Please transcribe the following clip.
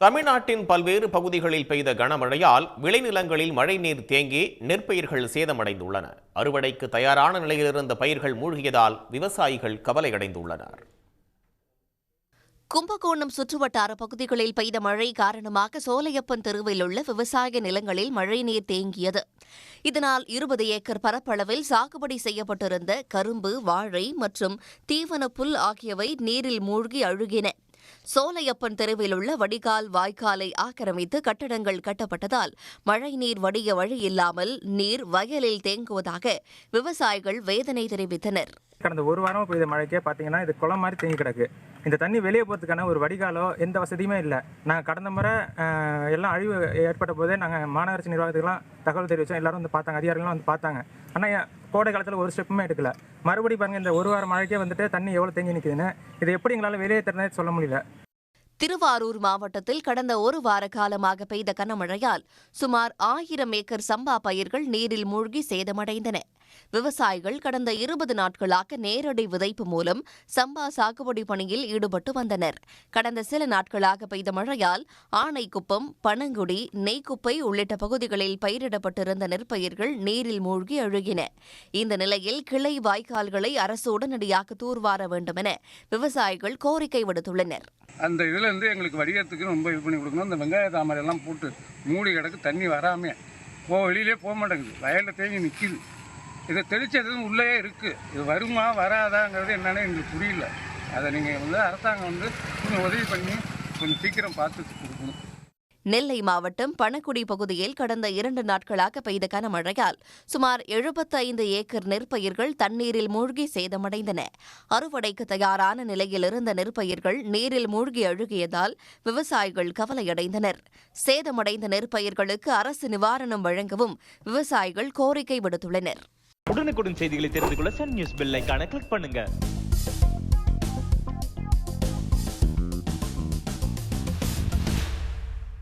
தமிழ்நாட்டின் பல்வேறு பகுதிகளில் பெய்த கனமழையால் விளைநிலங்களில் மழைநீர் தேங்கி நெற்பயிர்கள் சேதமடைந்துள்ளன. அறுவடைக்கு தயாரான நிலையில் இருந்த பயிர்கள் மூழ்கியதால் விவசாயிகள் கவலையடைந்துள்ளனர். கும்பகோணம் சுற்றுவட்டார பகுதிகளில் பெய்த மழை காரணமாக சோலையப்பன் தெருவில் உள்ள விவசாய நிலங்களில் மழைநீர் தேங்கியது. இதனால் 20 ஏக்கர் பரப்பளவில் சாகுபடி செய்யப்பட்டிருந்த கரும்பு, வாழை மற்றும் தீவன புல் ஆகியவை நீரில் மூழ்கி அழுகின. சோலையப்பன் தெருவில் உள்ள வடிகால் வாய்க்காலை ஆக்கிரமித்து கட்டடங்கள் கட்டப்பட்டதால் மழைநீர் வடிய வழி இல்லாமல் நீர் வயலில் தேங்குவதாக விவசாயிகள் வேதனை தெரிவித்தனர். கடந்த ஒரு வாரமா பெய்த மழைக்கே பார்த்தீங்கன்னா இது குளம் மாதிரி தேங்கி கிடக்கு. இந்த தண்ணி வெளியே போகிறதுக்கான ஒரு வடிகாலோ எந்த வசதியுமே இல்லை. நாங்கள் கடந்த முறை எல்லாம் அழிவு ஏற்பட்ட போதே நாங்கள் மாநகராட்சி நிர்வாகத்துக்கெல்லாம் தகவல் தெரிவித்தோம். எல்லாரும் வந்து பார்த்தாங்க, அதிகாரிகளும் வந்து பார்த்தாங்க. ஆனால் கோடை காலத்தில் ஒரு ஸ்டெப்புமே எடுக்கல. மறுபடியும் பாருங்கள், இந்த ஒரு வாரம் மழைக்கே வந்துட்டு தண்ணி எவ்வளோ தேங்கி நிற்குதுன்னு இது எப்படி எங்களால் வெளியே தரனே சொல்ல முடியல. திருவாரூர் மாவட்டத்தில் கடந்த ஒரு வார காலமாக பெய்த கனமழையால் சுமார் 1000 ஏக்கர் சம்பா பயிர்கள் நீரில் மூழ்கி சேதமடைந்தன. விவசாயிகள் கடந்த 20 நாட்களாக நேரடி விதைப்பு மூலம் சம்பா சாகுபடி பணியில் ஈடுபட்டு வந்தனர். கடந்த சில நாட்களாக பெய்த மழையால் ஆனைக்குப்பம், பனங்குடி, நெய்க்குப்பை உள்ளிட்ட பகுதிகளில் பயிரிடப்பட்டிருந்த நெற்பயிர்கள் நீரில் மூழ்கி அழுகின. இந்த நிலையில் கிளை வாய்க்கால்களை அரசு உடனடியாக தூர்வார வேண்டுமென விவசாயிகள் கோரிக்கை விடுத்துள்ளனர். அந்த இதில் வந்து எங்களுக்கு வடிகத்துக்கு ரொம்ப இது பண்ணி கொடுக்கணும். இந்த வெங்காய தாமரை எல்லாம் போட்டு மூடி கிடக்கு, தண்ணி வராமல் வெளியிலே போக மாட்டேங்குது, வயலில் தேங்கி நிற்கிது. இதை தெளிச்சது உள்ளே இருக்குது. இது வருமா வராதாங்கிறது என்னன்னு எங்களுக்கு புரியல. அதை நீங்கள் வந்து அரசாங்கம் வந்து கொஞ்சம் உதவி பண்ணி கொஞ்சம் சீக்கிரம் பார்த்து கொடுக்கணும். நெல்லை மாவட்டம் பனக்குடி பகுதியில் கடந்த 2 நாட்களாக பெய்த கனமழையால் சுமார் 75 ஏக்கர் நெற்பயிர்கள் தண்ணீரில் மூழ்கி சேதமடைந்தன. அறுவடைக்கு தயாரான நிலையில் இருந்த நெற்பயிர்கள் நீரில் மூழ்கி அழுகியதால் விவசாயிகள் கவலையடைந்தனர். சேதமடைந்த நெற்பயிர்களுக்கு அரசு நிவாரணம் வழங்கவும் விவசாயிகள் கோரிக்கை விடுத்துள்ளனர். உடனுக்குடன் செய்திகளை தெரிந்து கொள்ள சன் நியூஸ் பெல் ஐகானை கிளிக் பண்ணுங்க.